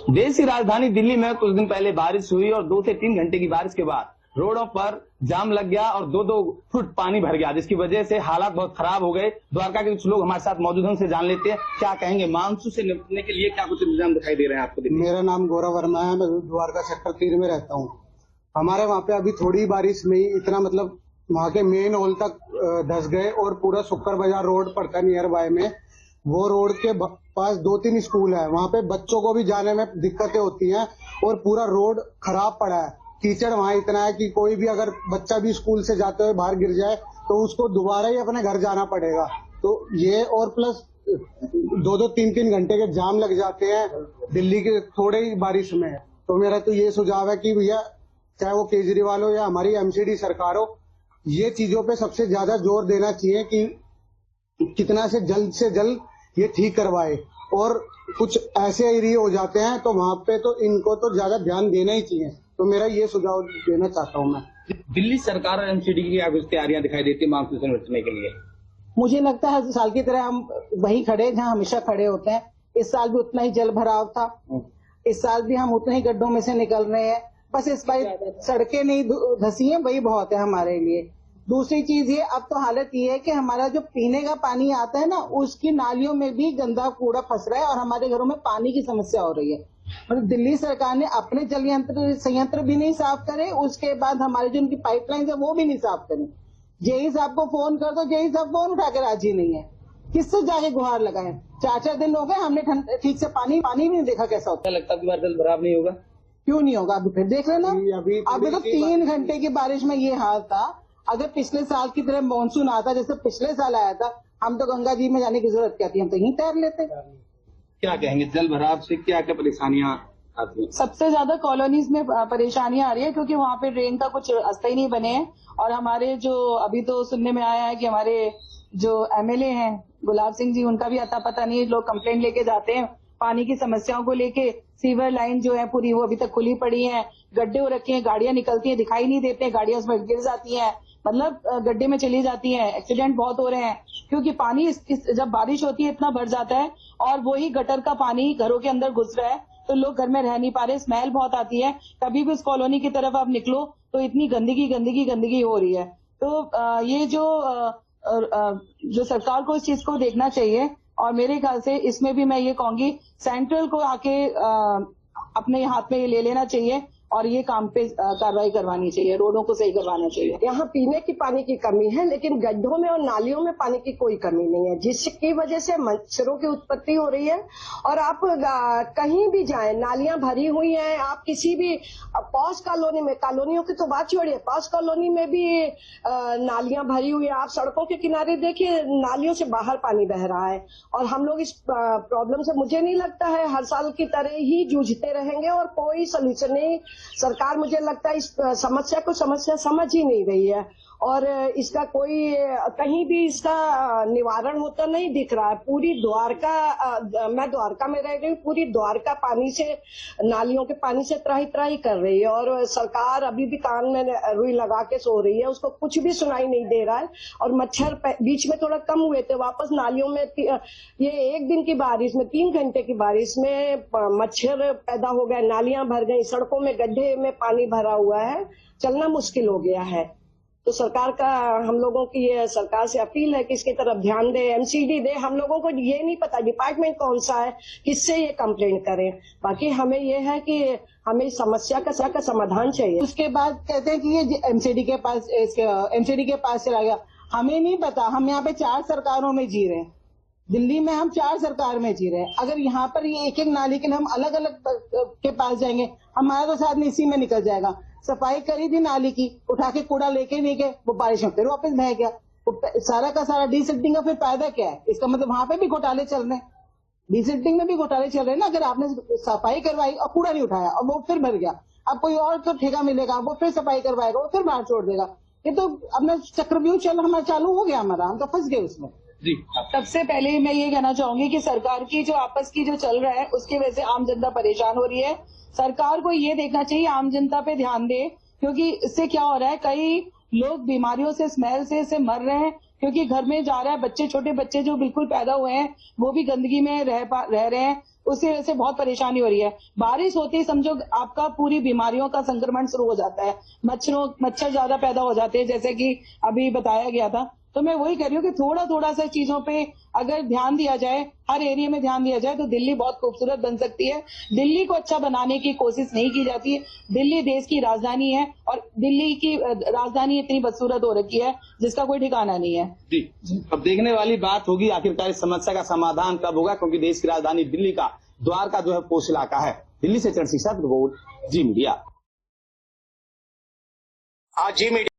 देश की राजधानी दिल्ली में कुछ दिन पहले बारिश हुई और 2 से 3 घंटे की बारिश के बाद रोडों पर जाम लग गया और 2-2 फुट पानी भर गया, जिसकी वजह से हालात बहुत खराब हो गए। द्वारका के कुछ लोग हमारे साथ मौजूद हैं, उनसे जान लेते हैं क्या कहेंगे। मानसून से निपटने के लिए क्या कुछ इंतजाम दिखाई दे रहे हैं आपको? मेरा नाम गौरव वर्मा है, मैं द्वारका सेक्टर 3 में रहता हूँ। हमारे वहाँ पे अभी थोड़ी बारिश में ही इतना मतलब वहाँ के मेन हॉल तक धस गए और पूरा शुक्र बाजार रोड पड़ता है नियर बाय में, वो रोड के पास 2-3 स्कूल है, वहाँ पे बच्चों को भी जाने में दिक्कतें होती हैं और पूरा रोड खराब पड़ा है। कीचड़ वहाँ इतना है कि कोई भी अगर बच्चा भी स्कूल से जाते हुए बाहर गिर जाए तो उसको दोबारा ही अपने घर जाना पड़ेगा। तो ये और प्लस 2-2, 3-3 घंटे के जाम लग जाते हैं दिल्ली के थोड़े ही बारिश में। तो मेरा तो ये सुझाव है कि भैया चाहे वो केजरीवाल हो या हमारी एमसीडी सरकार हो, ये चीजों पे सबसे ज्यादा जोर देना चाहिए कि कितना से जल्द ये ठीक करवाए। और कुछ ऐसे एरिया हो जाते हैं तो वहाँ पे तो इनको तो ज्यादा ध्यान देना ही चाहिए। तो मेरा ये सुझाव देना चाहता हूँ मैं। दिल्ली सरकार और एमसीडी की क्या कुछ तैयारियां दिखाई देती है मानसून से निपटने के लिए? मुझे लगता है हर साल की तरह हम वहीं खड़े जहाँ हमेशा खड़े होते हैं। इस साल भी उतना ही जल भराव था, इस साल भी हम उतने ही गड्ढों में से निकल रहे हैं। बस इस बार सड़कें नहीं धसी हैं, वही बहुत है हमारे लिए। दूसरी चीज ये, अब तो हालत ये है कि हमारा जो पीने का पानी आता है ना, उसकी नालियों में भी गंदा कूड़ा फंस रहा है और हमारे घरों में पानी की समस्या हो रही है। मतलब दिल्ली सरकार ने अपने जल संयंत्र भी नहीं साफ करे, उसके बाद हमारी जो उनकी पाइपलाइन है वो भी नहीं साफ करे। जेई साहब को फोन कर दो, जेई साहब फोन उठा के राजी नहीं है। किससे जाके गुहार लगाए? 4-4 दिन हो गए, हमने ठीक से पानी भी नहीं देखा कैसा होता है। लगता है कि बार जल भराव नहीं होगा? क्यों नहीं होगा? अभी फिर देख लेना। अभी तो 3 घंटे की बारिश में ये हाल था। अगर पिछले साल की तरह मानसून आता जैसे पिछले साल आया था, हम तो गंगा जी में जाने की जरूरत क्या थी, हम तो यहीं तैर लेते। क्या कहेंगे, जल भराव से क्या क्या परेशानियां आती हैं? सबसे ज्यादा कॉलोनीज में परेशानियां आ रही है क्योंकि वहाँ पे ड्रेन का कुछ रास्ता ही नहीं बने हैं। और हमारे जो अभी तो सुनने में आया है कि हमारे जो एमएलए हैं गुलाब सिंह जी, उनका भी अता पता नहीं है। लोग कंप्लेंट लेके जाते हैं पानी की समस्याओं को लेके। सीवर लाइन जो है पूरी वो अभी तक खुली पड़ी है, गड्ढे हो रखे हैं, गाड़ियां निकलती हैं दिखाई नहीं देते, गाड़ियां उसमें गिर जाती हैं, मतलब गड्ढे में चली जाती हैं। एक्सीडेंट बहुत हो रहे हैं क्योंकि पानी जब बारिश होती है इतना भर जाता है और वही गटर का पानी घरों के अंदर घुस रहा है, तो लोग घर में रह नहीं पा रहे। स्मेल बहुत आती है। कभी भी उस कॉलोनी की तरफ आप निकलो तो इतनी गंदगी हो रही है। तो ये जो सरकार को इस चीज को देखना चाहिए। और मेरे ख्याल से इसमें भी मैं ये कहूंगी सेंट्रल को आके अपने हाथ में ले लेना चाहिए और ये काम पे कार्रवाई करवानी चाहिए, रोडों को सही करवाना चाहिए। यहाँ पीने की पानी की कमी है, लेकिन गड्ढों में और नालियों में पानी की कोई कमी नहीं है, जिसकी वजह से मच्छरों की उत्पत्ति हो रही है। और आप कहीं भी जाएं, नालियां भरी हुई हैं। आप किसी भी पॉश कॉलोनी में, कॉलोनियों की तो बात छोड़िए, पॉश कॉलोनी में भी नालियां भरी हुई है। आप सड़कों के किनारे देखिए, नालियों से बाहर पानी बह रहा है। और हम लोग इस प्रॉब्लम से, मुझे नहीं लगता है, हर साल की तरह ही जूझते रहेंगे और कोई सोल्यूशन नहीं। सरकार मुझे लगता है इस समस्या को समझ ही नहीं रही है और इसका कोई कहीं भी इसका निवारण होता नहीं दिख रहा है। पूरी द्वारका, मैं द्वारका में रह रही हूँ, पूरी द्वारका पानी से, नालियों के पानी से त्राही कर रही है और सरकार अभी भी कान में रुई लगा के सो रही है, उसको कुछ भी सुनाई नहीं दे रहा है। और मच्छर बीच में थोड़ा कम हुए थे, वापस नालियों में ये 1 दिन की बारिश में, 3 घंटे की बारिश में मच्छर पैदा हो गए, नालियां भर गई, सड़कों में गड्ढे में पानी भरा हुआ है, चलना मुश्किल हो गया है। तो सरकार का, हम लोगों की ये सरकार से अपील है कि इसकी तरफ ध्यान दे, एमसीडी दे। हम लोगों को ये नहीं पता डिपार्टमेंट कौन सा है, किससे ये कंप्लेंट करें। बाकी हमें ये है कि हमें इस समस्या का समाधान चाहिए। उसके बाद कहते हैं कि ये एमसीडी के पास चला गया। हमें नहीं पता, हम यहाँ पे 4 सरकारों में जी रहे हैं। दिल्ली में हम 4 सरकार में जी रहे हैं। अगर यहाँ पर ये एक नाली के लिए हम अलग अलग के पास जाएंगे, हमारा तो साथ में इसी में निकल जाएगा। सफाई करी थी नाली की, उठा के कूड़ा लेके नहीं गए, वो बारिश में फिर वापस बह गया। सारा का सारा डीसिल्टिंग का फिर फायदा क्या है? इसका मतलब वहां पे भी घोटाले चल रहे हैं, डीसिल्टिंग में भी घोटाले चल रहे हैं ना। अगर आपने सफाई करवाई और कूड़ा नहीं उठाया और वो फिर भर गया, अब कोई और तो ठेका मिलेगा, वो फिर सफाई करवाएगा, वो फिर बाहर छोड़ देगा। ये तो अपना चक्रव्यूह हमारा चालू हो गया, हमारा, हम तो फंस गए उसमें। जी, सबसे पहले मैं ये कहना चाहूंगी कि सरकार की जो आपस की जो चल रहा है उसकी वजह से आम जनता परेशान हो रही है। सरकार को ये देखना चाहिए आम जनता पे ध्यान दे, क्योंकि इससे क्या हो रहा है, कई लोग बीमारियों से, स्मेल से मर रहे हैं क्योंकि घर में जा रहा है, बच्चे, छोटे बच्चे जो बिल्कुल पैदा हुए हैं वो भी गंदगी में रह रहे हैं। उसकी वजह से बहुत परेशानी हो रही है। बारिश होती ही समझो आपका पूरी बीमारियों का संक्रमण शुरू हो जाता है, मच्छर ज्यादा पैदा हो जाते हैं, जैसे कि अभी बताया गया था। तो मैं वही कह रही हूँ कि थोड़ा थोड़ा सा चीजों पे अगर ध्यान दिया जाए, हर एरिया में ध्यान दिया जाए, तो दिल्ली बहुत खूबसूरत बन सकती है। दिल्ली को अच्छा बनाने की कोशिश नहीं की जाती है। दिल्ली देश की राजधानी है और दिल्ली की राजधानी इतनी बदसूरत हो रखी है जिसका कोई ठिकाना नहीं है। जी, अब देखने वाली बात होगी आखिरकार इस समस्या का समाधान कब होगा, क्योंकि देश की राजधानी दिल्ली का द्वारका जो है पोष इलाका है। दिल्ली से चरण सिंह रिपोर्ट, जी मीडिया। जी मीडिया।